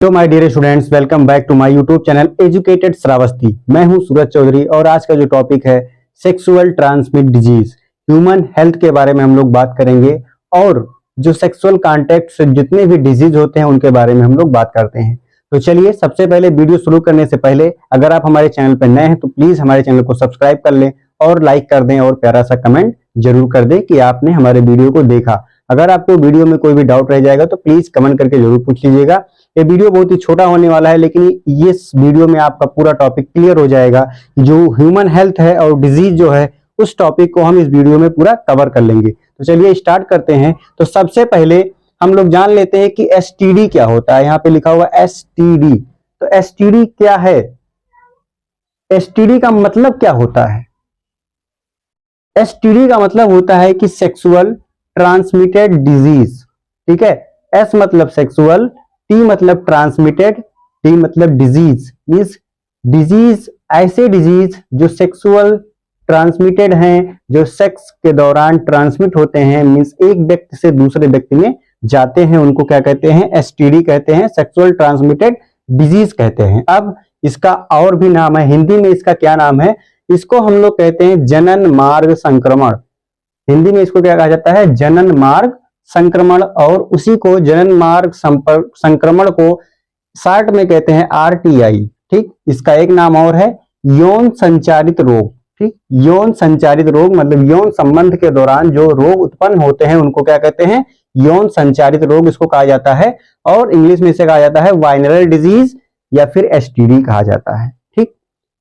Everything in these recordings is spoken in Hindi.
तो my dear students, welcome back to my YouTube channel educated Shravasti. मैं हूं सूरज चौधरी और आज का जो टॉपिक है sexual transmit disease, human health के बारे में हम लोग बात करेंगे। और जो सेक्सुअल कांटेक्ट से जितने भी डिजीज होते हैं उनके बारे में हम लोग बात करते हैं। तो चलिए, सबसे पहले वीडियो शुरू करने से पहले अगर आप हमारे चैनल पर नए हैं तो प्लीज हमारे चैनल को सब्सक्राइब कर लें और लाइक कर दें और प्यारा सा कमेंट जरूर कर दें कि आपने हमारे वीडियो को देखा। अगर आपको वीडियो में कोई भी डाउट रह जाएगा तो प्लीज कमेंट करके जरूर पूछ लीजिएगा। ये वीडियो बहुत ही छोटा होने वाला है, लेकिन इस वीडियो में आपका पूरा टॉपिक क्लियर हो जाएगा। जो ह्यूमन हेल्थ है और डिजीज जो है उस टॉपिक को हम इस वीडियो में पूरा कवर कर लेंगे। तो चलिए स्टार्ट करते हैं। तो सबसे पहले हम लोग जान लेते हैं कि एसटीडी क्या होता है। यहाँ पे लिखा हुआ एसटीडी। तो एसटीडी क्या है? एसटीडी का मतलब क्या होता है? एसटीडी का मतलब होता है कि सेक्सुअल ट्रांसमिटेड डिजीज। ठीक है, एस मतलब सेक्सुअल, टी मतलब ट्रांसमिटेड, डी मतलब डिजीज। मींस डिजीज, ऐसे डिजीज जो सेक्सुअल ट्रांसमिटेड हैं, जो सेक्स के दौरान ट्रांसमिट होते हैं, मींस एक व्यक्ति से दूसरे व्यक्ति में जाते हैं, उनको क्या कहते हैं? एसटीडी कहते हैं, सेक्सुअल ट्रांसमिटेड डिजीज कहते हैं। अब इसका और भी नाम है, हिंदी में इसका क्या नाम है? इसको हम लोग कहते हैं जनन मार्ग संक्रमण। हिंदी में इसको क्या कहा जाता है? जनन मार्ग संक्रमण। और उसी को जनन मार्ग संक्रमण को शॉर्ट में कहते हैं आरटीआई। ठीक, इसका एक नाम और है यौन संचारित रोग। ठीक, यौन संचारित रोग मतलब यौन संबंध के दौरान जो रोग उत्पन्न होते हैं उनको क्या कहते हैं? यौन संचारित रोग इसको कहा जाता है। और इंग्लिश में इसे कहा जाता है वाइनरल डिजीज या फिर एसटीडी कहा जाता है। ठीक,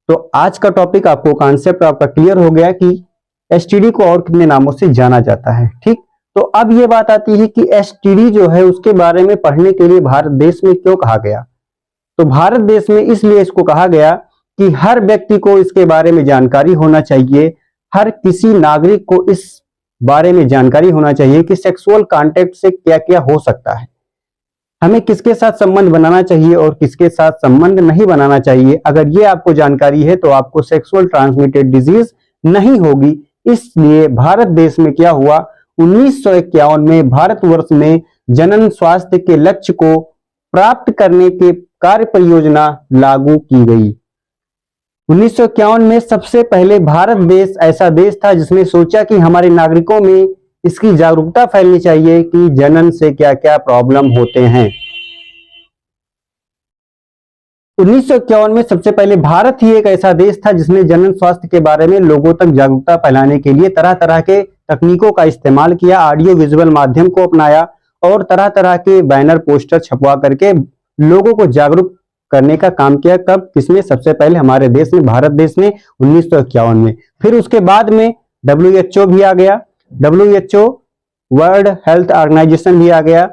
तो आज का टॉपिक आपको कॉन्सेप्ट आपका क्लियर हो गया कि एसटीडी को और कितने नामों से जाना जाता है। ठीक, तो अब ये बात आती है कि एसटीडी जो है उसके बारे में पढ़ने के लिए भारत देश में क्यों कहा गया? तो भारत देश में इसलिए इसको कहा गया कि हर व्यक्ति को इसके बारे में जानकारी होना चाहिए। हर किसी नागरिक को इस बारे में जानकारी होना चाहिए कि सेक्सुअल कांटेक्ट से क्या क्या हो सकता है, हमें किसके साथ संबंध बनाना चाहिए और किसके साथ संबंध नहीं बनाना चाहिए। अगर ये आपको जानकारी है तो आपको सेक्सुअल ट्रांसमिटेड डिजीज नहीं होगी। इसलिए भारत देश में क्या हुआ, 1951 में भारतवर्ष में जनन स्वास्थ्य के लक्ष्य को प्राप्त करने के कार्य परियोजना लागू की गई। 1951 में सबसे पहले भारत देश ऐसा देश था जिसने सोचा कि हमारे नागरिकों में इसकी जागरूकता फैलनी चाहिए कि जनन से क्या क्या प्रॉब्लम होते हैं। 1951 में सबसे पहले भारत ही एक ऐसा देश था जिसने जनन स्वास्थ्य के बारे में लोगों तक जागरूकता फैलाने के लिए तरह तरह के तकनीकों का इस्तेमाल किया, ऑडियो विजुअल माध्यम को अपनाया और तरह तरह के बैनर पोस्टर छपवा करके लोगों को जागरूक करने का काम किया। कब? किसने? सबसे पहले हमारे देश में, भारत देश ने 1951 में। फिर उसके बाद में WHO भी आ गया। WHO वर्ल्ड हेल्थ ऑर्गेनाइजेशन भी आ गया।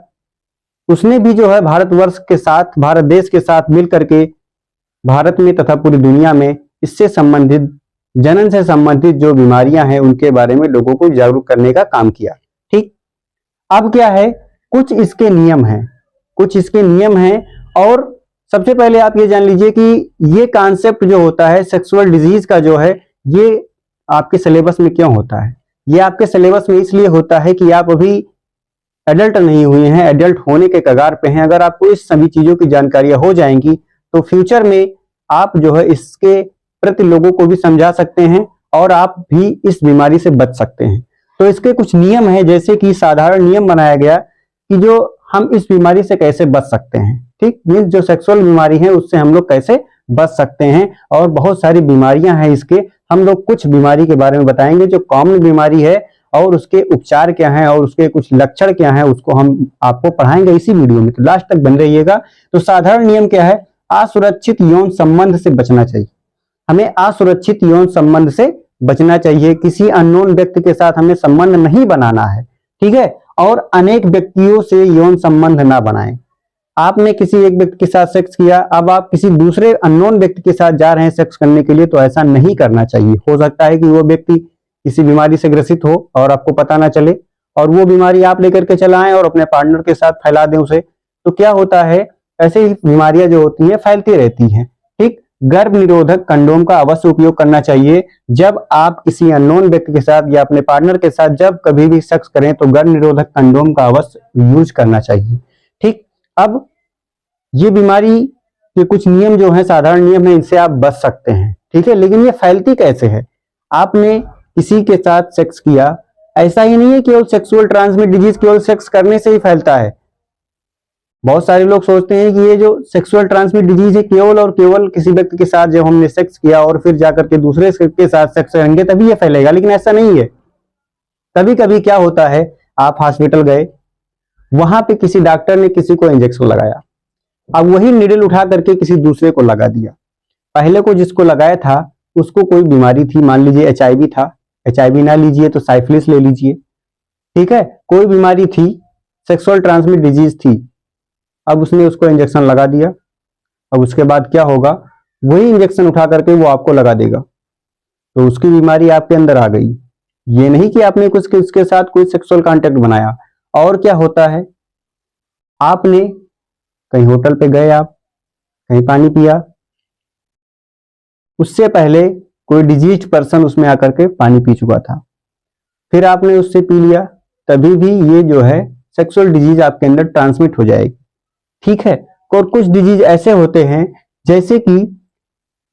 उसने भी जो है भारतवर्ष के साथ, भारत देश के साथ मिल करके भारत में तथा पूरी दुनिया में इससे संबंधित, जनन से संबंधित जो बीमारियां हैं उनके बारे में लोगों को जागरूक करने का काम किया। ठीक, अब क्या है, कुछ इसके नियम हैं, कुछ इसके नियम हैं। और सबसे पहले आप ये जान लीजिए कि ये कॉन्सेप्ट जो होता है सेक्सुअल डिजीज का जो है, ये आपके सिलेबस में क्यों होता है? ये आपके सिलेबस में इसलिए होता है कि आप अभी एडल्ट नहीं हुए हैं, एडल्ट होने के कगार पे हैं। अगर आपको इस सभी चीजों की जानकारियां हो जाएंगी तो फ्यूचर में आप जो है इसके प्रति लोगों को भी समझा सकते हैं और आप भी इस बीमारी से बच सकते हैं। तो इसके कुछ नियम हैं, जैसे कि साधारण नियम बनाया गया कि जो हम इस बीमारी से कैसे बच सकते हैं। ठीक, मीन्स जो सेक्सुअल बीमारी है उससे हम लोग कैसे बच सकते हैं। और बहुत सारी बीमारियां हैं इसके, हम लोग कुछ बीमारी के बारे में बताएंगे जो कॉमन बीमारी है और उसके उपचार क्या हैं और उसके कुछ लक्षण क्या हैं, उसको हम आपको पढ़ाएंगे इसी वीडियो में। तो लास्ट तक बन रहिएगा। तो साधारण नियम क्या है? असुरक्षित यौन संबंध से बचना चाहिए। हमें असुरक्षित यौन संबंध से बचना चाहिए। किसी अननोन व्यक्ति के साथ हमें संबंध नहीं बनाना है। ठीक है, और अनेक व्यक्तियों से यौन संबंध ना बनाएं। आपने किसी एक व्यक्ति के साथ सेक्स किया, अब आप किसी दूसरे अननोन व्यक्ति के साथ जा रहे हैं सेक्स करने के लिए, तो ऐसा नहीं करना चाहिए। हो सकता है कि वो व्यक्ति किसी बीमारी से ग्रसित हो और आपको पता ना चले और वो बीमारी आप लेकर के चला आए और अपने पार्टनर के साथ फैला दें उसे। तो क्या होता है, ऐसे ही बीमारियां जो होती हैं फैलती रहती हैं। ठीक, गर्भ निरोधक कंडोम का अवश्य उपयोग करना चाहिए। जब आप किसी अननोन व्यक्ति के साथ या अपने पार्टनर के साथ जब कभी भी सेक्स करें तो गर्भ निरोधक कंडोम का अवश्य यूज करना चाहिए। ठीक, अब ये बीमारी के कुछ नियम जो है, साधारण नियम है, इनसे आप बच सकते हैं, ठीक है। लेकिन ये फैलती कैसे है? आपने किसी के साथ सेक्स किया, ऐसा ही नहीं है केवल सेक्सुअल ट्रांसमिट डिजीज केवल सेक्स करने से ही फैलता है। बहुत सारे लोग सोचते हैं कि ये जो सेक्सुअल ट्रांसमिट डिजीज है केवल और केवल किसी व्यक्ति के साथ जब हमने सेक्स किया और फिर जाकर के दूसरे के साथ सेक्स करेंगे तभी ये फैलेगा, लेकिन ऐसा नहीं है। कभी कभी क्या होता है, आप हॉस्पिटल गए, वहां पे किसी डॉक्टर ने किसी को इंजेक्शन लगाया, अब वही निडल उठा करके किसी दूसरे को लगा दिया। पहले को जिसको लगाया था उसको कोई बीमारी थी, मान लीजिए HIV था, HIV ना लीजिए तो साइफिलिस ले लीजिए, ठीक है, कोई बीमारी थी, सेक्सुअल ट्रांसमिट डिजीज थी, अब उसने उसको इंजेक्शन लगा दिया। अब उसके बाद क्या होगा, वही इंजेक्शन उठा करके वो आपको लगा देगा, तो उसकी बीमारी आपके अंदर आ गई। ये नहीं कि आपने कुछ उसके साथ कोई सेक्सुअल कांटेक्ट बनाया। और क्या होता है, आपने कहीं होटल पे गए, आप कहीं पानी पिया, उससे पहले कोई डिजीज्ड पर्सन उसमें आकर के पानी पी चुका था, फिर आपने उससे पी लिया, तभी भी ये जो है सेक्सुअल डिजीज आपके अंदर ट्रांसमिट हो जाएगी, ठीक है। और कुछ डिजीज ऐसे होते हैं जैसे कि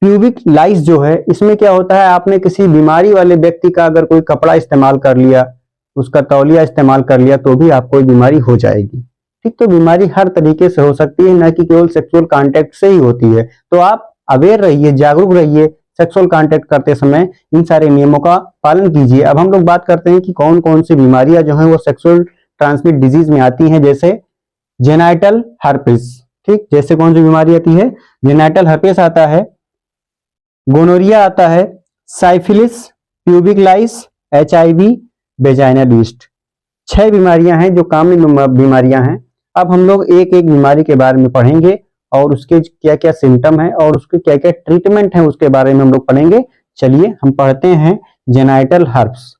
प्यूबिक लाइस जो है, इसमें क्या होता है, आपने किसी बीमारी वाले व्यक्ति का अगर कोई कपड़ा इस्तेमाल कर लिया, उसका तौलिया इस्तेमाल कर लिया, तो भी आपको बीमारी हो जाएगी, ठीक। तो बीमारी हर तरीके से हो सकती है, न कि केवल सेक्सुअल कांटेक्ट से ही होती है। तो आप अवेयर रहिए, जागरूक रहिए, सेक्सुअल कांटेक्ट करते समय इन सारे नियमों का पालन कीजिए। अब हम लोग बात करते हैं कि कौन कौन सी बीमारियां जो हैं वो सेक्सुअल ट्रांसमिट डिजीज में आती हैं, जैसे जेनाइटल हर्पिस, ठीक। जैसे कौन सी बीमारी आती है, जेनाइटल हर्पिस आता है, गोनोरिया आता है, साइफिलिस, प्यूबिक लाइस, HIV, वेजाइनल ईस्ट। 6 बीमारियां हैं जो कॉमन बीमारियां हैं। अब हम लोग एक एक बीमारी के बारे में पढ़ेंगे और उसके क्या क्या सिम्टम है और उसके क्या क्या ट्रीटमेंट है उसके बारे में हम लोग पढ़ेंगे। चलिए हम पढ़ते हैं जेनाइटल हर्प्स।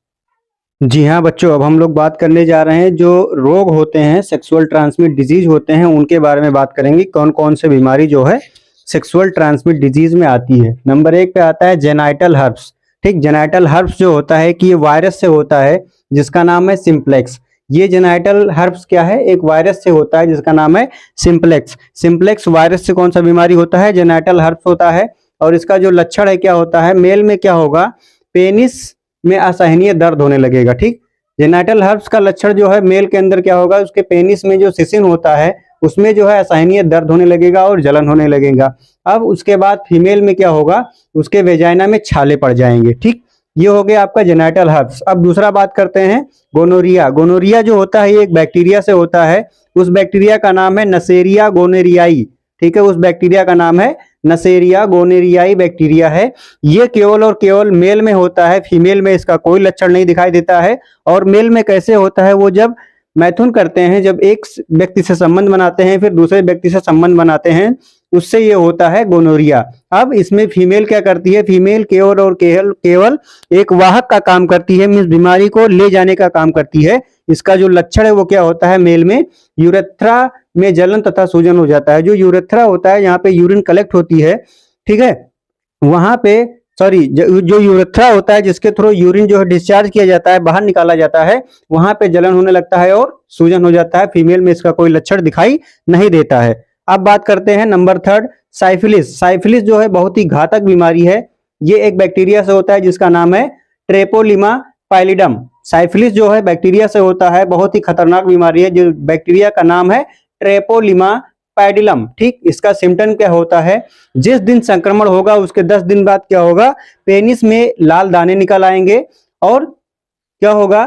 जी हाँ बच्चों, अब हम लोग बात करने जा रहे हैं जो रोग होते हैं, सेक्सुअल ट्रांसमिट डिजीज होते हैं, उनके बारे में बात करेंगे, कौन कौन से बीमारी जो है सेक्सुअल ट्रांसमिट डिजीज में आती है। नंबर 1 पे आता है जेनाइटल हर्प्स, ठीक। जेनाइटल हर्प्स जो होता है कि ये वायरस से होता है जिसका नाम है सिंप्लेक्स। ये जेनाइटल हर्प्स क्या है, एक वायरस से होता है जिसका नाम है सिंप्लेक्स। सिंप्लेक्स वायरस से कौन सा बीमारी होता है, जेनाइटल हर्प्स होता है। और इसका जो लक्षण है क्या होता है, मेल में क्या होगा, पेनिस में असहनीय दर्द होने लगेगा, ठीक। जेनाइटल हर्प्स का लक्षण जो है मेल के अंदर क्या होगा, उसके पेनिस में जो सिसिन होता है उसमें जो है असहनीय दर्द होने लगेगा और जलन होने लगेगा। अब उसके बाद फीमेल में क्या होगा, उसके वेजाइना में छाले पड़ जाएंगे, ठीक। ये हो गया आपका जेनाइटल हर्प्स। अब दूसरा बात करते हैं गोनोरिया। गोनोरिया जो होता है ये एक बैक्टीरिया से होता है, उस बैक्टीरिया का नाम है नसेरिया गोनेरियाई, ठीक है। उस बैक्टीरिया का नाम है नसेरिया गोनेरियाई बैक्टीरिया है। ये केवल और केवल मेल में होता है, फीमेल में इसका कोई लक्षण नहीं दिखाई देता है। और मेल में कैसे होता है, वो जब मैथुन करते हैं, जब एक व्यक्ति से संबंध बनाते हैं फिर दूसरे व्यक्ति से संबंध बनाते हैं, उससे ये होता है गोनोरिया। अब इसमें फीमेल क्या करती है, फीमेल केवल और केवल एक वाहक का काम करती है, मींस बीमारी को ले जाने का काम करती है। इसका जो लक्षण है वो क्या होता है, मेल में यूरेथ्रा में जलन तथा सूजन हो जाता है। जो यूरेथ्रा होता है, यहाँ पे यूरिन कलेक्ट होती है, ठीक है, वहां पे जो यूरेथ्रा होता है जिसके थ्रू यूरिन जो है डिस्चार्ज किया जाता है, बाहर निकाला जाता है, वहां पे जलन होने लगता है और सूजन हो जाता है। फीमेल में इसका कोई लक्षण दिखाई नहीं देता है। अब बात करते हैं नंबर 3 साइफिलिस। साइफिलिस जो है बहुत ही घातक बीमारी है। ये एक बैक्टीरिया से होता है जिसका नाम है ट्रेपोलिमा पैलिडम। साइफिलिस जो है बैक्टीरिया से होता है, बहुत ही खतरनाक बीमारी है। जो बैक्टीरिया का नाम है ट्रेपोलिमा पैडिलम, ठीक। इसका सिम्टम क्या होता है, जिस दिन संक्रमण होगा उसके 10 दिन बाद क्या होगा, पेनिस में लाल दाने निकल आएंगे। और क्या होगा,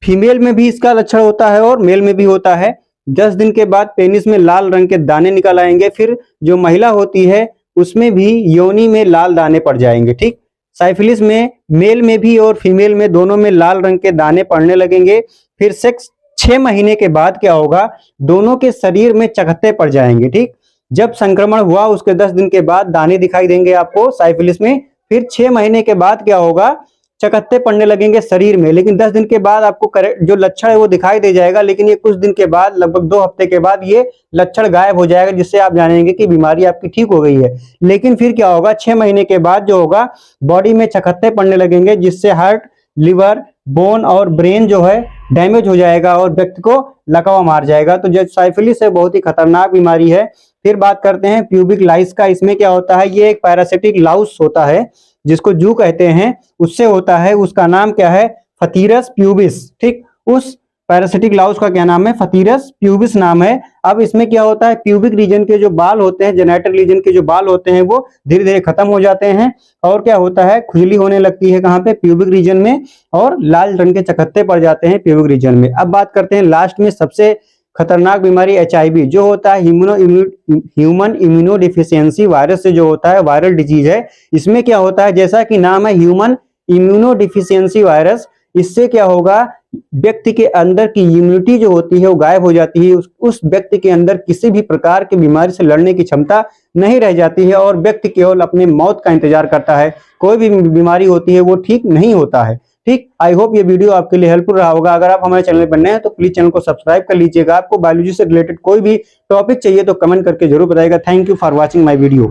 फीमेल में भी इसका लक्षण होता है और मेल में भी होता है। 10 दिन के बाद पेनिस में लाल रंग के दाने निकल आएंगे। फिर जो महिला होती है उसमें भी योनि में लाल दाने पड़ जाएंगे, ठीक। साइफिलिस में मेल में भी और फीमेल में दोनों में लाल रंग के दाने पड़ने लगेंगे। फिर सेक्स 6 महीने के बाद क्या होगा, दोनों के शरीर में चकत्ते पड़ जाएंगे, ठीक। जब संक्रमण हुआ उसके 10 दिन के बाद दाने दिखाई देंगे आपको साइफिलिस में। फिर 6 महीने के बाद क्या होगा, चकत्ते पड़ने लगेंगे शरीर में। लेकिन 10 दिन के बाद आपको जो लक्षण है वो दिखाई दे जाएगा, लेकिन ये कुछ दिन के बाद, लगभग 2 हफ्ते के बाद ये लक्षण गायब हो जाएगा, जिससे आप जानेंगे कि बीमारी आपकी ठीक हो गई है। लेकिन फिर क्या होगा, 6 महीने के बाद जो होगा बॉडी में चकत्ते पड़ने लगेंगे, जिससे हार्ट, लिवर, बोन और ब्रेन जो है डैमेज हो जाएगा और व्यक्ति को लकवा मार जाएगा। तो जो साइफिलिस है बहुत ही खतरनाक बीमारी है। फिर बात करते हैं प्यूबिक लाइस का। इसमें क्या होता है, ये एक पैरासिटिक लाउस होता है जिसको जू कहते हैं, उससे होता है। उसका नाम क्या है, फथीरस प्यूबिस। ठीक, उस पैरासिटिक लाउस का क्या नाम है, फथीरस प्यूबिस नाम है। अब इसमें क्या होता है, प्यूबिक रीजन के जो बाल होते हैं, जेनेटल रीजन के जो बाल होते हैं वो धीरे धीरे खत्म हो जाते हैं और क्या होता है, खुजली होने लगती है कहाँ पे, प्यूबिक रीजन में, और लाल रंग के चकत्ते पड़ जाते हैं प्यूबिक रीजन में। अब बात करते हैं लास्ट में सबसे खतरनाक बीमारी HIV जो होता है, ह्यूमन इम्यूनो डिफिशियंसी वायरस से जो होता है, वायरल डिजीज है। इसमें क्या होता है, जैसा कि नाम है ह्यूमन इम्यूनो डिफिशियंसी वायरस, इससे क्या होगा, व्यक्ति के अंदर की इम्यूनिटी जो होती है वो गायब हो जाती है। उस व्यक्ति के अंदर किसी भी प्रकार की बीमारी से लड़ने की क्षमता नहीं रह जाती है और व्यक्ति केवल अपने मौत का इंतजार करता है। कोई भी बीमारी होती है वो ठीक नहीं होता है। ठीक, आई होप ये वीडियो आपके लिए हेल्पफुल रहा होगा। अगर आप हमारे चैनल पर नए हैं तो प्लीज चैनल को सब्सक्राइब कर लीजिएगा। आपको बायोलॉजी से रिलेटेड कोई भी टॉपिक चाहिए तो कमेंट करके जरूर बताइएगा। Thank you for watching my video.